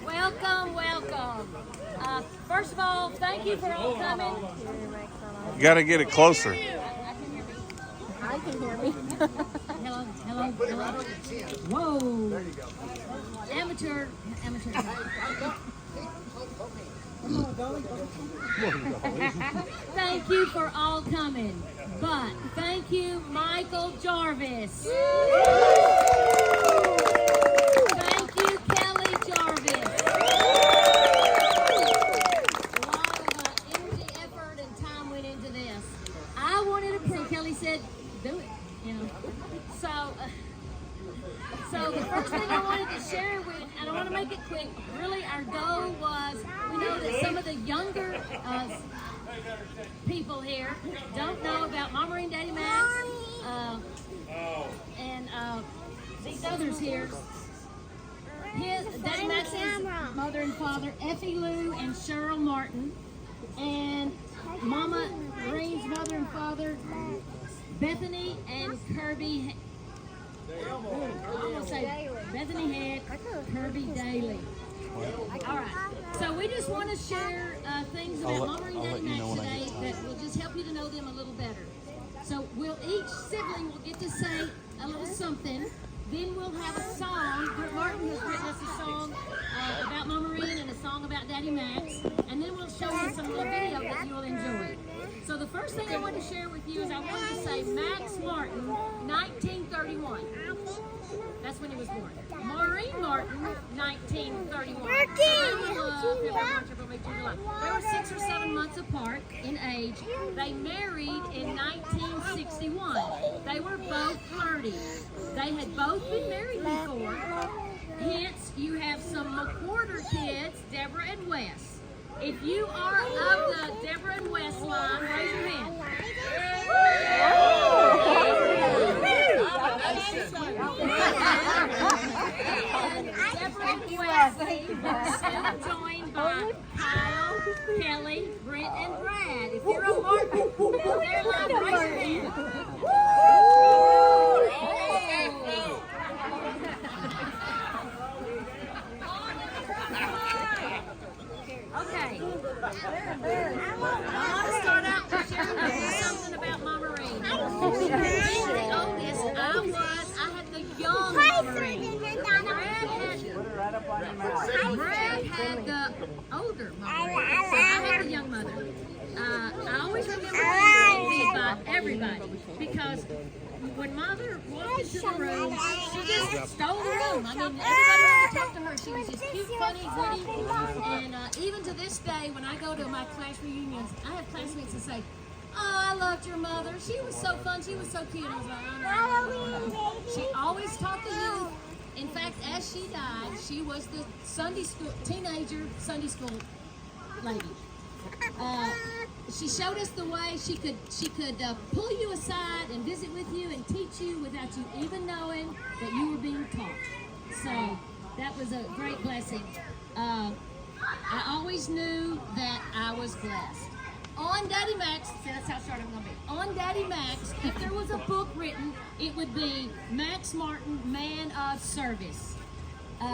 Welcome, welcome. First of all, thank you for all coming. You got to get it closer. I can hear me. Hello, hello, hello. Whoa. There you go. Amateur. Thank you for all coming. But thank you, Michael Jarvis. Thank you, Kelly Jarvis. A lot of energy, effort, and time went into this. I wanted to pray. Kelly said, do it. You know. So the first thing I wanted to share with, and I want to make it quick, really our goal was, we know that some of the younger people here don't know about Mama-rine, Daddy-Max, and these others here. Daddy-Max's mother and father, Effie Lou and Cheryl Martin, and Mama-rine's mother and father, Bethany and Kirby. I'm going to say Bethany Head, Kirby Daly. All right. So we just want to share things about Mama-rine, Daddy-Max today that will just help you to know them a little better. So each sibling will get to say a little something. Then we'll have a song. Martin has written us a song about Mama-rine and a song about Daddy-Max. And then we'll show you some little video that you'll enjoy. So the first thing I want to share with you is I want to say Max Martin, 1931. That's when he was born. Maureen Martin, 1931. They were 6 or 7 months apart in age. They married in 1961. They were both 30. They had both been married before. Hence, you have some McWhorter kids, Deborah and Wes. If you are of the Deborah and Wes line, raise your hand. Deborah and Wesley were soon joined by Kyle, Kelly, Brent, and Brad. If you're a Martin of their line, raise your hand. Okay. I want to start out by sharing something about Mama-rine. Being the oldest, I had the young Mama-rine. Brad had the older Mama-rine. So I had the young mother. I always remember being by everybody because when Mother walked into the room, she just stole the room. I mean, everybody wanted to talk to her. She was just cute, funny, witty. And even to this day, when I go to my class reunions, I have classmates that say, "Oh, I loved your mother. She was so fun. She was so cute." And I was like, "Oh, no." She always taught the youth. In fact, as she died, she was the Sunday school, teenager Sunday school lady. She showed us the way she could pull you aside and visit with you and teach you without you even knowing that you were being taught. So that was a great blessing. I always knew that I was blessed. On Daddy-Max, see, that's how short I'm going to be. On Daddy-Max, if there was a book written, it would be Max Martin, Man of Service.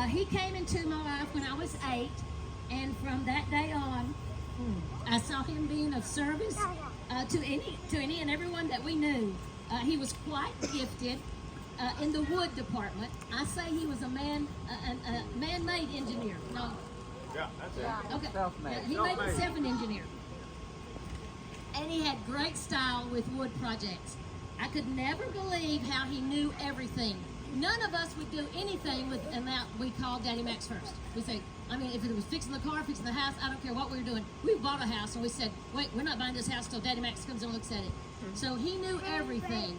He came into my life when I was 8, and from that day on, I saw him being of service to any and everyone that we knew. He was quite gifted in the wood department. I say he was a man-made engineer. No. Yeah, that's it. Okay. Self-made. He made himself an engineer. And he had great style with wood projects. I could never believe how he knew everything. None of us would do anything with an amount we called Daddy-Max first. We say, I mean, if it was fixing the car, fixing the house, I don't care what we were doing. We bought a house and we said, wait, we're not buying this house till Daddy-Max comes and looks at it. So he knew everything.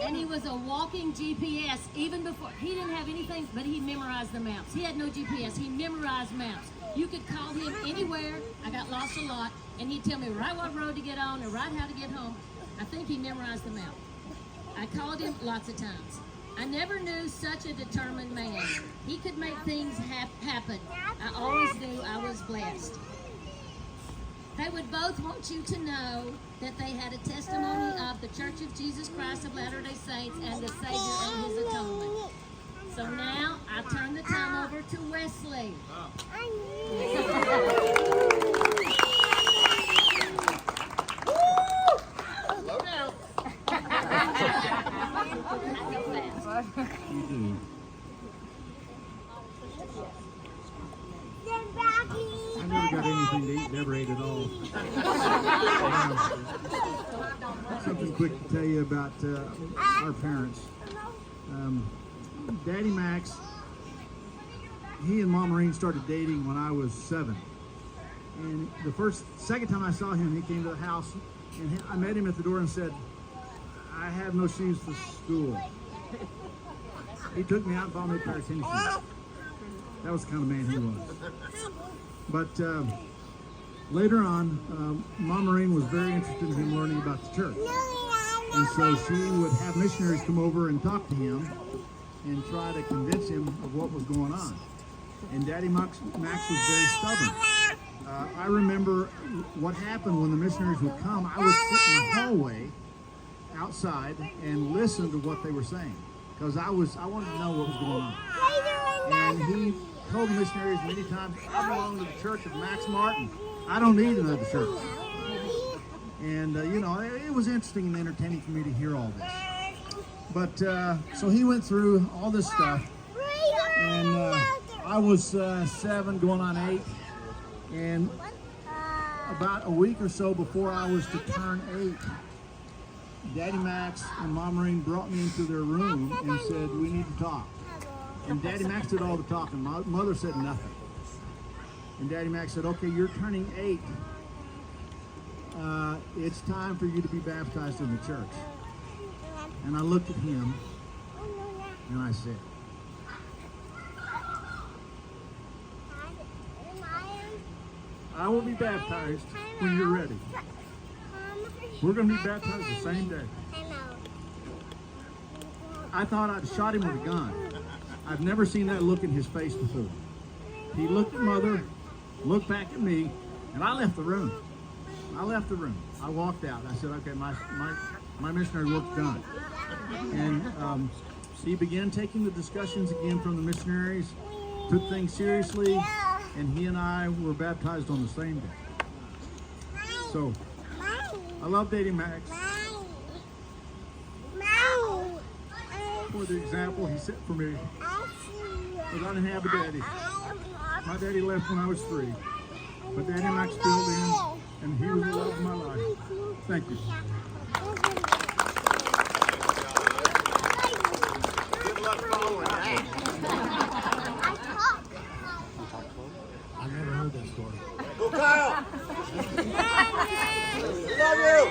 And he was a walking GPS even before. He didn't have anything, but he memorized the maps. He had no GPS. He memorized maps. You could call him anywhere. I got lost a lot. And he'd tell me right what road to get on and right how to get home. I think he memorized the map. I called him lots of times. I never knew such a determined man. He could make things happen. I always knew I was blessed. They would both want you to know that they had a testimony of the Church of Jesus Christ of Latter-day Saints and the Savior and His atonement. So You do. I never got anything to eat, never ate at all. Something quick to tell you about our parents. Daddy Max, he and Mama-rine started dating when I was 7. And the second time I saw him, he came to the house, and I met him at the door and said, "I have no shoes for school." He took me out and bought me a pair of tennis shoes. That was the kind of man he was. But later on, Mama-rine was very interested in him learning about the church. And so she would have missionaries come over and talk to him and try to convince him of what was going on. And Daddy-Max was very stubborn. I remember what happened when the missionaries would come. I would sit in the hallway outside and listen to what they were saying, because I wanted to know what was going on. And he told the missionaries many times, "I belong to the Church of Max Martin. I don't need another church." And you know, it was interesting and entertaining for me to hear all this. But so he went through all this stuff, and I was 7 going on 8, and about a week or so before I was to turn 8, Daddy-Max and Mama-rine brought me into their room and said, "We need to talk." And Daddy-Max did all the talking. My mother said nothing. And Daddy-Max said, "Okay, you're turning 8. It's time for you to be baptized in the church." And I looked at him and I said, "I will be baptized when you're ready. We're going to be baptized the same day." I thought I'd shot him with a gun. I've never seen that look in his face before. He looked at Mother, looked back at me, and I left the room. I walked out. I said, "Okay, my missionary work's done." And he began taking the discussions again from the missionaries, took things seriously, and he and I were baptized on the same day. So, I love Daddy-Max for the example he set for me. Because I didn't have a daddy. My daddy left when I was 3. But Daddy-Max filled in, and he was the love of my life. Thank you. Good luck following that. I never heard that story. Go Kyle! Love you!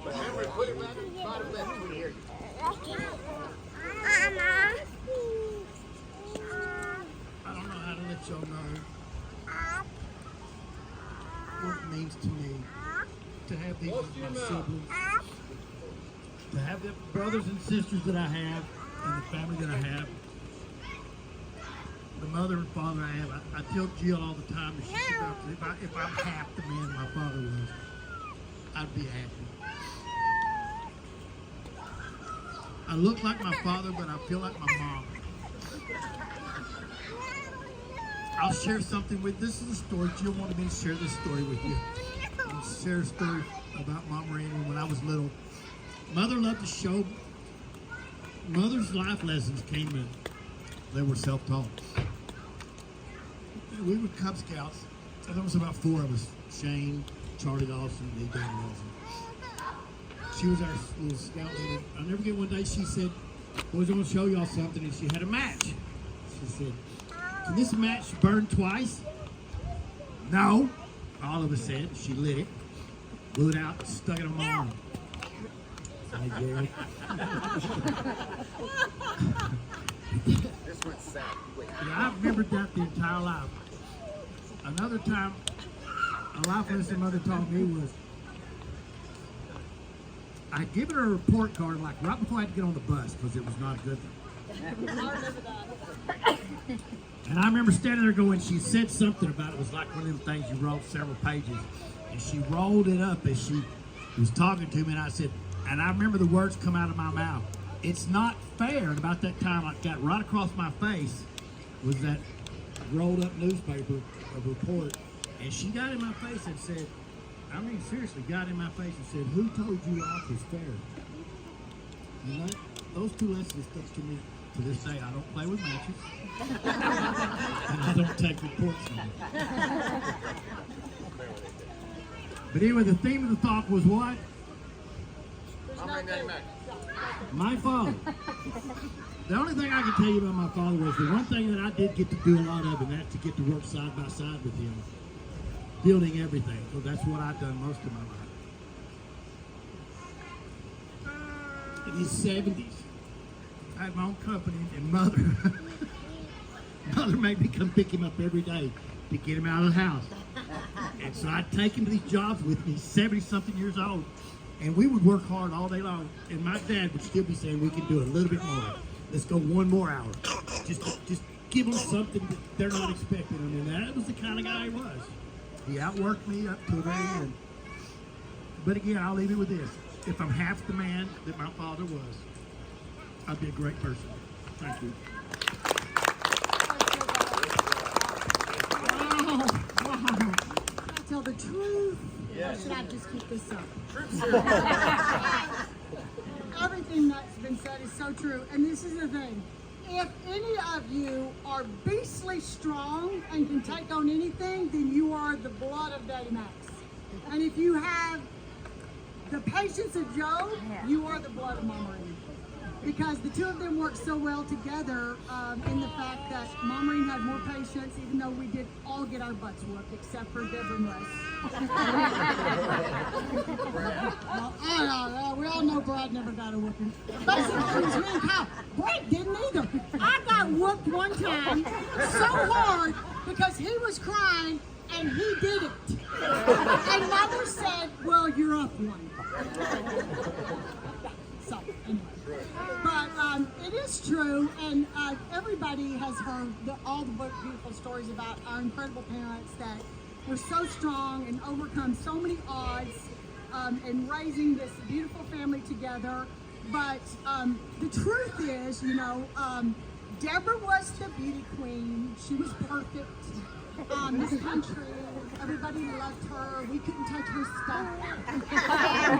Henry, put him back in the bottom left here. I don't know how to let y'all know what it means to me to have these as my siblings, to have the brothers and sisters that I have, and the family that I have, the mother and father I have. I tell Jill all the time that she's about if I'm half the man my father was, I'd be happy. I look like my father, but I feel like my mom. I'll share something with, this is a story. Jill wanted me to share this story with you. I'll share a story about Mama-rine when I was little. Mother loved to show. Mother's life lessons came in. They were self-taught. We were Cub Scouts. And there was about 4 of us. Shane, Charlie Dawson, and D.J. Wilson. She was our little scout leader. I'll never forget one day she said, "Boys, I'm going to show y'all something." And she had a match. She said, "Can this match burn twice?" "No." All of us said. She lit it, blew it out, stuck it on my arm. I did. This one's sad. Wait. Yeah, I remembered that the entire life. Another time, a life lesson Mother taught me was, I'd given her a report card like right before I had to get on the bus because it was not a good thing. And I remember standing there going, she said something about it was like one of them things you wrote several pages. And she rolled it up as she was talking to me, and I said, and I remember the words come out of my mouth, "It's not fair." And about that time, I got right across my face was that rolled up newspaper, a report, and she got in my face and said, I mean, seriously, got in my face and said, "Who told you life was fair?" And those two lessons stuck to me to this day. I don't play with matches, and I don't take reports from them. But anyway, the theme of the talk was what? My father. The only thing I can tell you about my father was the one thing that I did get to do a lot of, and that's to get to work side by side with him, building everything. So that's what I've done most of my life. In his 70s, I had my own company, and mother made me come pick him up every day to get him out of the house. And so I'd take him to these jobs with me. He's 70-something years old. And we would work hard all day long. And my dad would still be saying, we can do a little bit more. Let's go one more hour. Just give them something that they're not expecting. I mean, that was the kind of guy he was. He outworked me up to the very end. But again, I'll leave it with this. If I'm half the man that my father was, I'd be a great person. Thank you. Wow. I tell the truth. Or should I just keep this up? Everything that's been said is so true. And this is the thing. If any of you are beastly strong and can take on anything, then you are the blood of Daddy-Max. And if you have the patience of Job, you are the blood of Mama-rine. Because the two of them worked so well together in the fact that Mama-rine had more patience, even though we did all get our butts whooped, except for Deborah and Wes. Well, we all know Brad never got a whooping. Basically, it was me and Kyle. Brad didn't either. I got whooped one time so hard because he was crying and he did it. And Mother said, well, you're up one. So, anyway. But it is true, and everybody has heard all the beautiful stories about our incredible parents that were so strong and overcome so many odds in raising this beautiful family together. But the truth is, you know, Deborah was the beauty queen. She was perfect. This country, everybody loved her. We couldn't touch her stuff.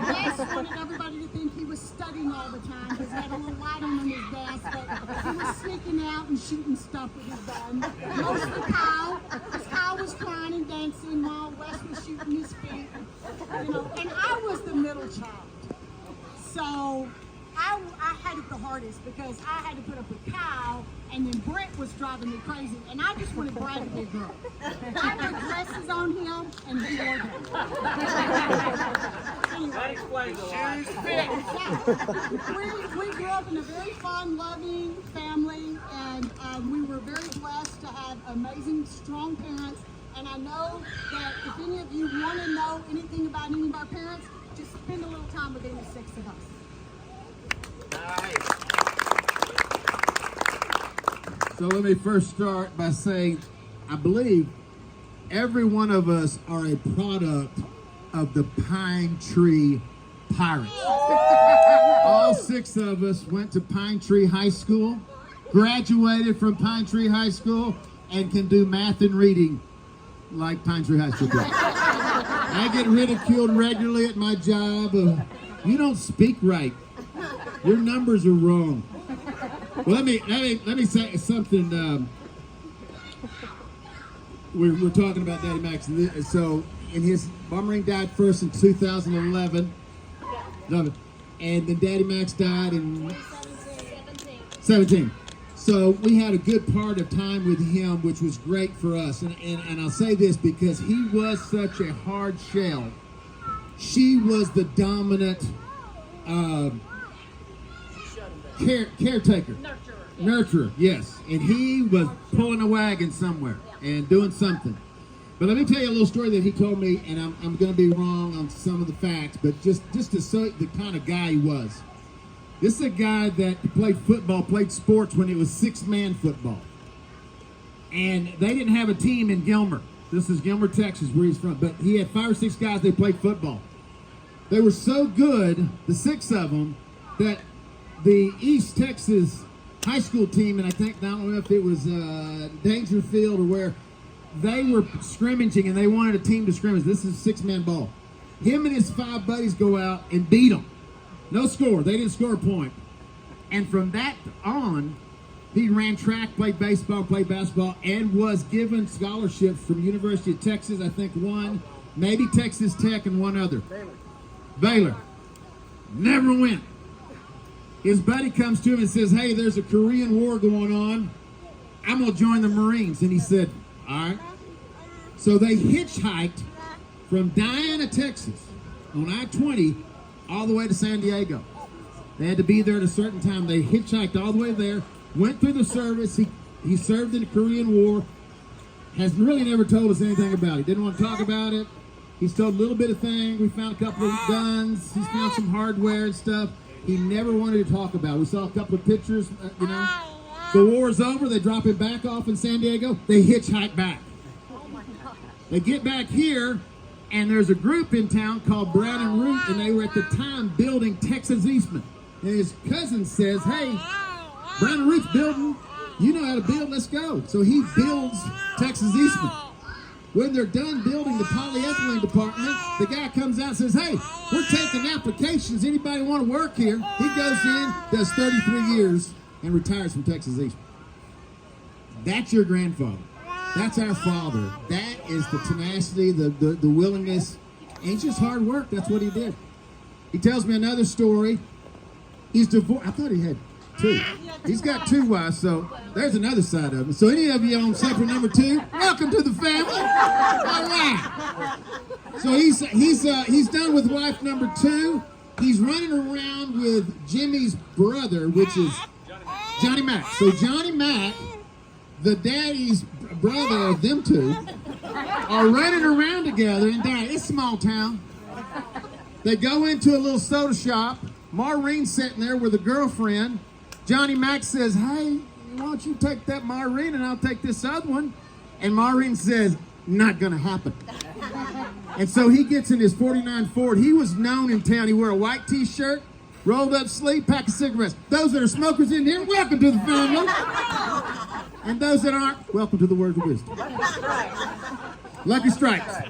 Wes wanted everybody to think he was studying all the time because he had a little light on his desk, but he was sneaking out and shooting stuff with his gun. Mostly Kyle, because Kyle was crying and dancing while Wes was shooting his feet. You know, and I was the middle child. So I had it the hardest because I had to put up with Kyle, and then Brent was driving me crazy, and I just wanted Brad to be a girl. I put dresses on him, and he wore them. Anyway, that explains a lot. We grew up in a very fun, loving family, and we were very blessed to have amazing, strong parents. And I know that if any of you want to know anything about any of our parents, just spend a little time with any six of us. So let me first start by saying, I believe every one of us are a product of the Pine Tree Pirates. All six of us went to Pine Tree High School, graduated from Pine Tree High School, and can do math and reading like Pine Tree High School did. I get ridiculed regularly at my job. You don't speak right. Your numbers are wrong. Well, let me say something. We're talking about Daddy-Max. So, Mama-rine died first in 2011. And then Daddy-Max died in 17. So we had a good part of time with him, which was great for us. And I'll say this because he was such a hard shell. She was the dominant caretaker. Nurturer, yes. And he was pulling a wagon somewhere and doing something. But let me tell you a little story that he told me, and I'm going to be wrong on some of the facts, but just to show the kind of guy he was. This is a guy that played football, played sports when it was six-man football. And they didn't have a team in Gilmer. This is Gilmer, Texas, where he's from. But he had 5 or 6 guys that played football. They were so good, the 6 of them, that the East Texas high school team, and I don't know if it was Dangerfield or where, they were scrimmaging and they wanted a team to scrimmage. This is 6-man ball. Him and his 5 buddies go out and beat them. No score. They didn't score a point. And from that on, he ran track, played baseball, played basketball, and was given scholarships from University of Texas. I think one, maybe Texas Tech, and one other. Baylor. Never went. His buddy comes to him and says, hey, there's a Korean War going on. I'm going to join the Marines. And he said, all right. So they hitchhiked from Diana, Texas, on I-20, all the way to San Diego. They had to be there at a certain time. They hitchhiked all the way there, went through the service. He served in the Korean War, has really never told us anything about it. Didn't want to talk about it. He's told a little bit of things. We found a couple of guns. He's found some hardware and stuff. He never wanted to talk about it. We saw a couple of pictures, The war's over. They drop him back off in San Diego. They hitchhike back. They get back here, and there's a group in town called Brown and Root, and they were at the time building Texas Eastman. And his cousin says, hey, Brown and Root's building. You know how to build. Let's go. So he builds Texas Eastman. When they're done building the polyethylene department, the guy comes out and says, hey, we're taking applications. Anybody want to work here? He goes in, does 33 years, and retires from Texas Eastman. That's your grandfather. That's our father. That is the tenacity, the willingness, and it's just hard work. That's what he did. He tells me another story. He's divorced. I thought he had 2. He's got 2 wives, so there's another side of it. So any of you on supper number 2, welcome to the family. All right. So he's done with wife number 2. He's running around with Jimmy's brother, which is Johnny Mac. So Johnny Mac, the daddy's brother of them 2, are running around together in Daddy. It's a small town. They go into a little soda shop. Maureen's sitting there with a girlfriend. Johnny Mac says, hey, why don't you take that Maureen and I'll take this other one? And Maureen says, not gonna happen. And so he gets in his 49 Ford. He was known in town. He wore a white t-shirt, rolled up sleeve, pack of cigarettes. Those that are smokers in here, welcome to the family. And those that aren't, welcome to the words of wisdom. Lucky Strikes.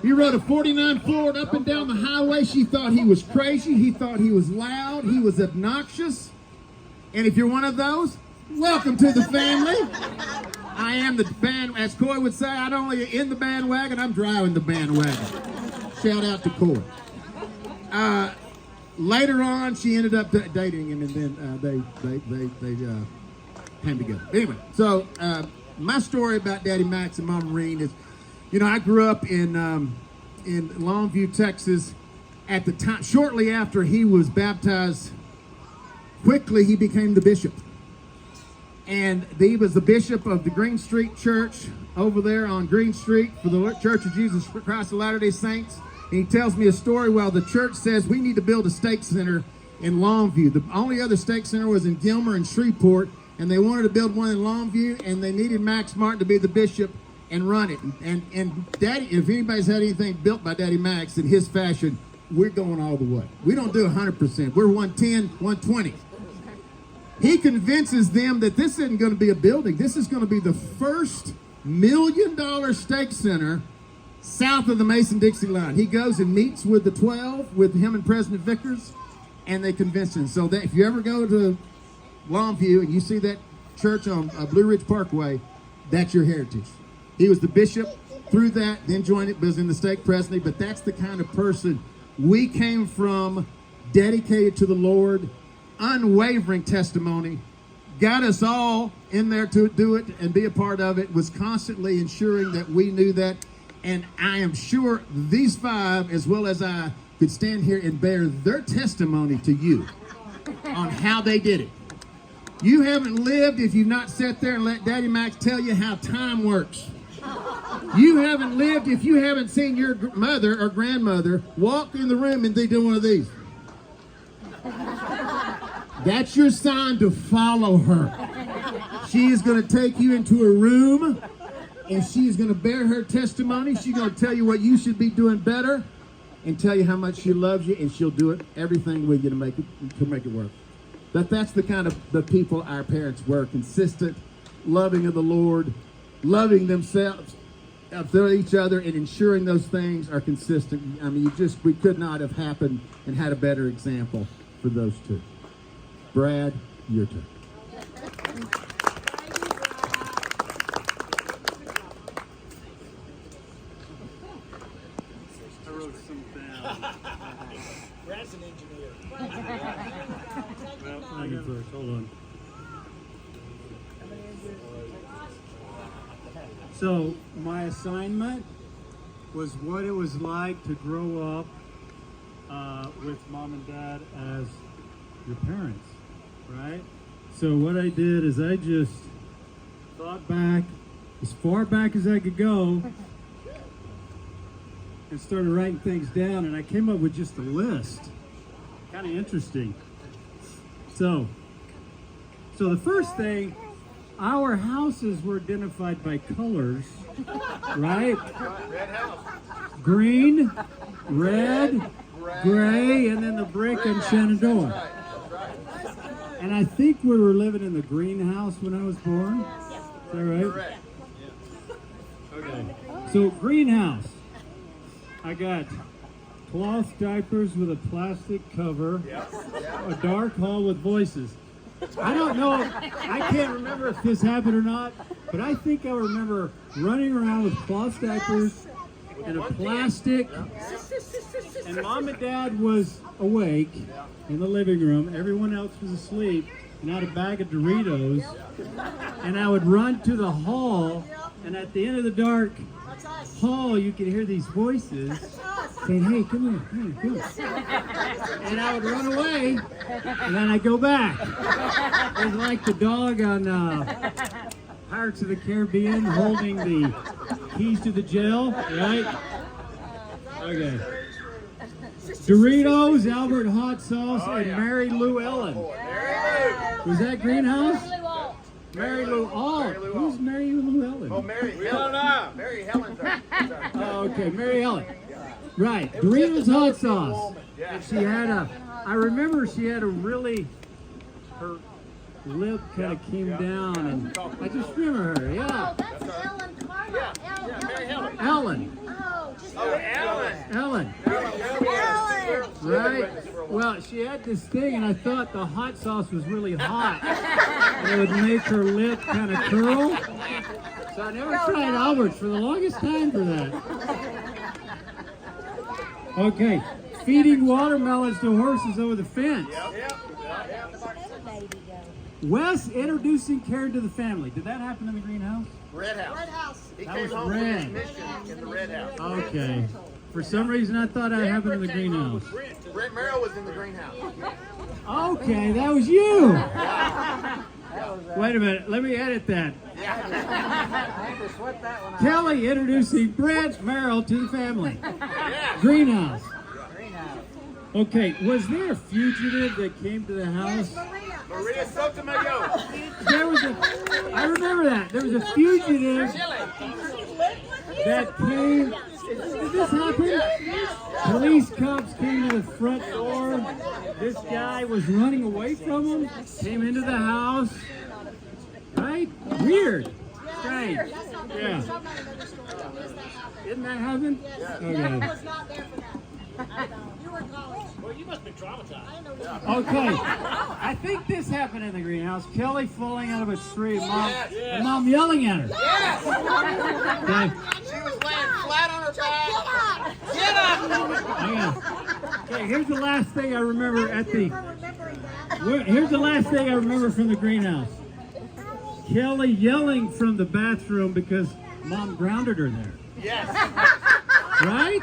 He rode a 49 Ford up and down the highway. She thought he was crazy. He thought he was loud. He was obnoxious. And if you're one of those, welcome to the family. I am the band, as Coy would say, I'm only in the bandwagon, I'm driving the bandwagon. Shout out to Coy. Later on, she ended up dating him, and then they came together. Anyway, so my story about Daddy-Max and Mama-rine is, I grew up in Longview, Texas. At the time, shortly after he was baptized, quickly he became the bishop. And he was the bishop of the Green Street Church over there on Green Street for the Church of Jesus Christ of Latter-day Saints. And he tells me a story. Well, the church says we need to build a stake center in Longview. The only other stake center was in Gilmer and Shreveport, and they wanted to build one in Longview, and they needed Max Martin to be the bishop and run it. And Daddy, if anybody's had anything built by Daddy Max in his fashion, we're going all the way. We don't do 100%. We're 110, 120. He convinces them that this isn't going to be a building. This is going to be the first $1 million stake center south of the Mason-Dixie line. He goes and meets with the 12, with him and President Vickers, and they convince him. So that if you ever go to Longview and you see that church on Blue Ridge Parkway, that's your heritage. He was the bishop through that, then joined it, was in the stake presidency, but that's the kind of person we came from, dedicated to the Lord, unwavering testimony, got us all in there to do it and be a part of it, was constantly ensuring that we knew that. And I am sure these 5, as well as I, could stand here and bear their testimony to you on how they did it. You haven't lived if you've not sat there and let Daddy Max tell you how time works. You haven't lived if you haven't seen your mother or grandmother walk in the room and they do one of these. That's your sign to follow her. She is going to take you into a room and she is going to bear her testimony. She's going to tell you what you should be doing better and tell you how much she loves you, and she'll do it, everything with you to make it work. That's the kind of the people our parents were, consistent, loving of the Lord, loving themselves, each other and ensuring those things are consistent. I mean, we could not have happened and had a better example for those two. Brad, your turn. I wrote some down. Brad's an engineer. Well, I get first. Hold on. So, my assignment was what it was like to grow up with mom and dad as your parents, right? So what I did is I just thought back as far back as I could go and started writing things down, and I came up with just a list. Kind of interesting. So the first thing, our houses were identified by colors, right? Red house. Green, red, gray, and then the brick and Shenandoah. And I think we were living in the greenhouse when I was born. Is that right? Correct. Okay. So greenhouse. I got cloth diapers with a plastic cover, a dark hall with voices. I don't know, I can't remember if this happened or not, but I think I remember running around with cloth diapers and a plastic, and mom and dad was awake in the living room, everyone else was asleep, and I had a bag of Doritos, and I would run to the hall, and at the end of the dark hall, you could hear these voices saying, hey, come here, come here. And I would run away, and then I'd go back. It was like the dog on Pirates of the Caribbean holding the keys to the jail, right? Okay. Doritos, Albert Hot Sauce, and Mary Lou Ellen. Was that greenhouse? Mary Lou Alt. Who's Mary Lou Ellen? Oh, Mary Helen. Mary Helen's our. Oh, okay, Mary Ellen. Right, Doritos hot sauce. She had I remember she had her lip kind of came down, and I just remember her, yeah. Oh, that's Ellen Carter. Mary Helen. Ellen, Oh, just Ellen. Ellen, right? Well, she had this thing, and I thought the hot sauce was really hot, and it would make her lip kind of curl. So I never tried Albert's for the longest time for that. Okay, feeding watermelons to horses over the fence. Wes introducing Karen to the family. Did that happen in the greenhouse? Red house. He That came was home red. from his mission in the red house. Okay. For some reason, I thought that happened in the greenhouse. Brett Merrill was in the greenhouse. Okay, that was you. Wait a minute. Let me edit that. Kelly introducing Brett Merrill to the family. Greenhouse. Okay, was there a fugitive that came to the house? Maria Sotomayor. I remember that. There was a fugitive that came. Did this happen? Police cops came to the front door. This guy was running away from them. Came into the house. Right? Weird. Strange. Yeah. Didn't that happen? Okay. was not there for that. You were in college. Well, you must be traumatized. Okay, I think this happened in the greenhouse. Kelly falling out of a tree, and mom yelling at her. Okay. She was laying flat on her back. Get up! Okay, here's the last thing I remember here's the last thing I remember from the greenhouse. Kelly yelling from the bathroom because mom grounded her there. Yes. Right?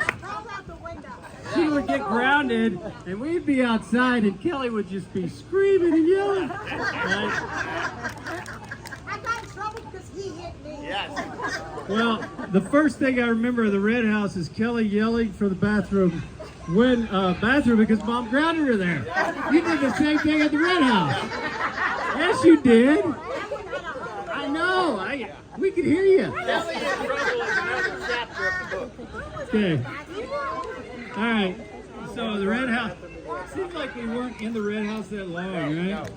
She would get grounded, and we'd be outside, and Kelly would just be screaming and yelling. Right? I got in trouble because he hit me. Yes. Well, the first thing I remember of the red house is Kelly yelling from the bathroom because mom grounded her there. You did the same thing at the red house. Yes, you did. I know. We could hear you. Kelly in trouble is another chapter of the book. Okay. All right. So the red house. Seems like we weren't in the red house that long, right?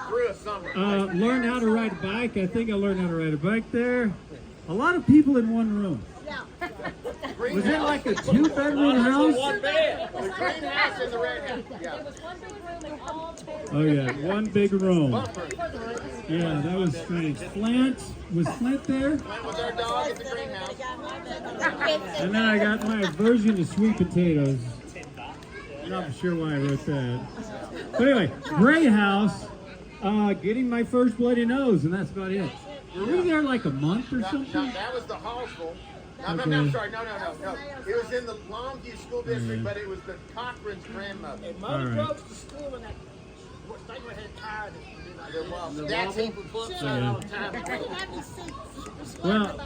Through a summer. Learned how to ride a bike. I think I learned how to ride a bike there. A lot of people in one room. Was it like a 2-bedroom house? One bed. The green house and the red house. Yeah. Oh yeah, one big room. Yeah, that was strange. Flint, was Flint there? Went with our dog at the greenhouse. And then I got my aversion to sweet potatoes. I'm not sure why I wrote that. But anyway, Gray House, getting my first bloody nose, and that's about it. Were we there like a month or No, something? that was the Hallsville. No, Okay. I'm sorry. No. It was in the Longview School District, but it was the Cochran's grandmother. All right. drove to school and that thing we had tired of. That's it. Well,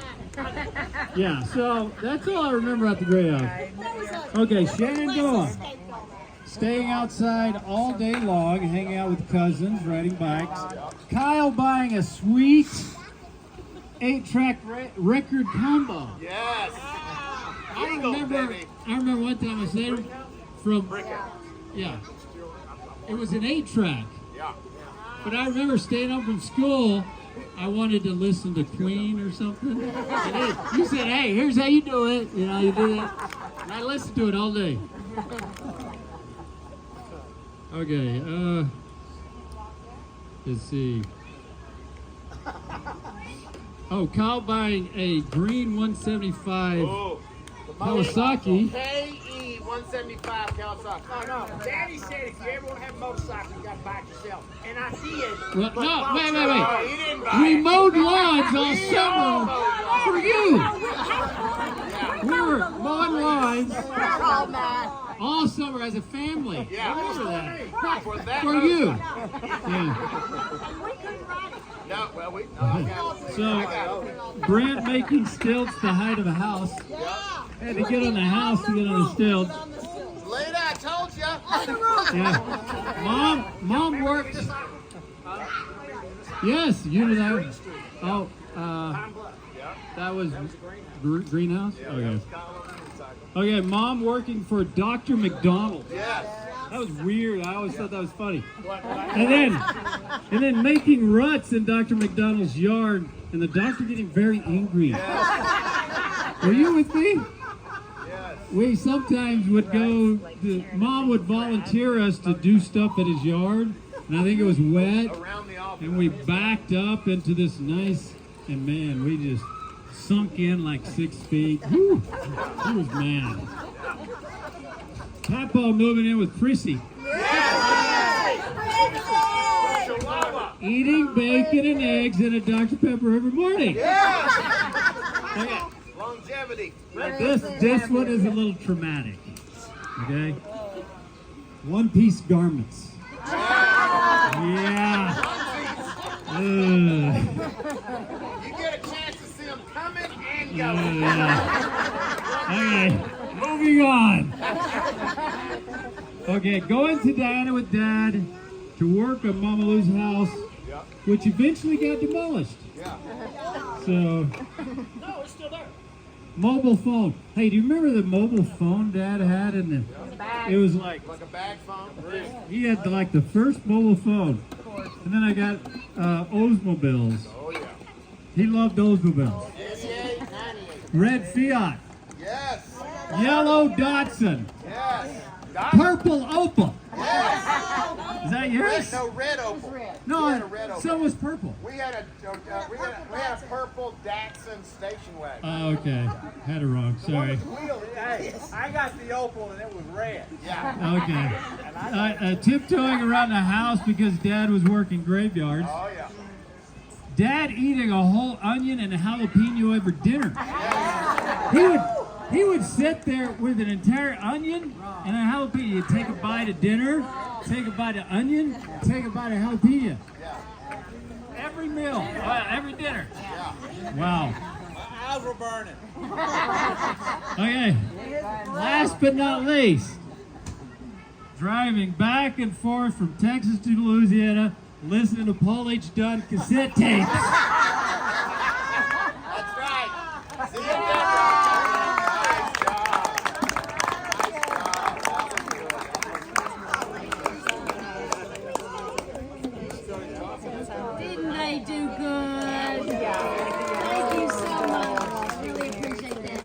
yeah, so that's all I remember about the Gray House. Okay, Shenandoah. Staying outside all day long, hanging out with cousins, riding bikes. Kyle buying a sweet 8-track record combo. Yes. I remember one time I stayed from, yeah, it was an 8-track. Yeah. But I remember staying up from school, I wanted to listen to Queen or something. And then you said, hey, here's how you do it. You know, you do it. And I listened to it all day. Okay, let's see. Oh, Kyle buying a green 175 Kawasaki. KE 175 Kawasaki. Oh, no. Daddy said if you ever want to have a motorcycle, you got to buy it yourself. And I did. Well, no, wait. No, he didn't buy We it. mowed lawns all summer for you. We were mowing lawns all summer as a family. Yeah. Remember that. For that For you. motorcycle. Yeah. No, well, I got it. So, Brent making stilts the height of a house. Had to get on the house to get on the stilts. Later, I told you. Yeah. Mom worked. Yes, you knew that. Oh, that was greenhouse? Okay. Okay, Mom working for Dr. McDonald. Yes. That was weird. I always thought that was funny. And then making ruts in Dr. McDonald's yard, and the doctor getting very angry. Were you with me? Yes. We sometimes would go, Mom would volunteer us to do stuff at his yard, and I think it was wet, Around the office. and we backed up into this nice, and man, we just sunk in like 6 feet. Whew, he was mad. Papa moving in with Prissy. Chihuahua. Eating bacon and eggs and a Dr. Pepper every morning. Okay. Longevity. This one is a little traumatic. Okay? One-piece garments. Yeah. You get a chance to see them coming and going. Okay, moving on. Okay, going to Diana with Dad to work on Mama Lou's house, which eventually got demolished. Yeah. So, No, it's still there. mobile phone. Hey, do you remember the mobile phone Dad had? It was like, Like a bag phone. he had like the first mobile phone. And then I got Oldsmobiles. Oh, yeah. He loved Oldsmobiles. 88, 98. Red Fiat. Yes. Yellow Datsun. Yes. Purple Opal. Yes. Is that yours? Red opal. No, We had a red opal. so was purple. We had a purple Datsun station wagon. Oh, okay. Had it wrong. Sorry. Hey, I got the opal and it was red. Yeah. Okay. Tiptoeing around the house because Dad was working graveyards. Oh, yeah. Dad eating a whole onion and a jalapeno every dinner. He would sit there with an entire onion and a jalapeno. You'd take a bite of dinner, take a bite of onion, take a bite of jalapeno. Every meal, every dinner. Wow. My eyes were burning. Okay. Last but not least, driving back and forth from Texas to Louisiana, listening to Paul H. Dunn cassette tapes. That's right. See you, Deborah. Didn't they do good?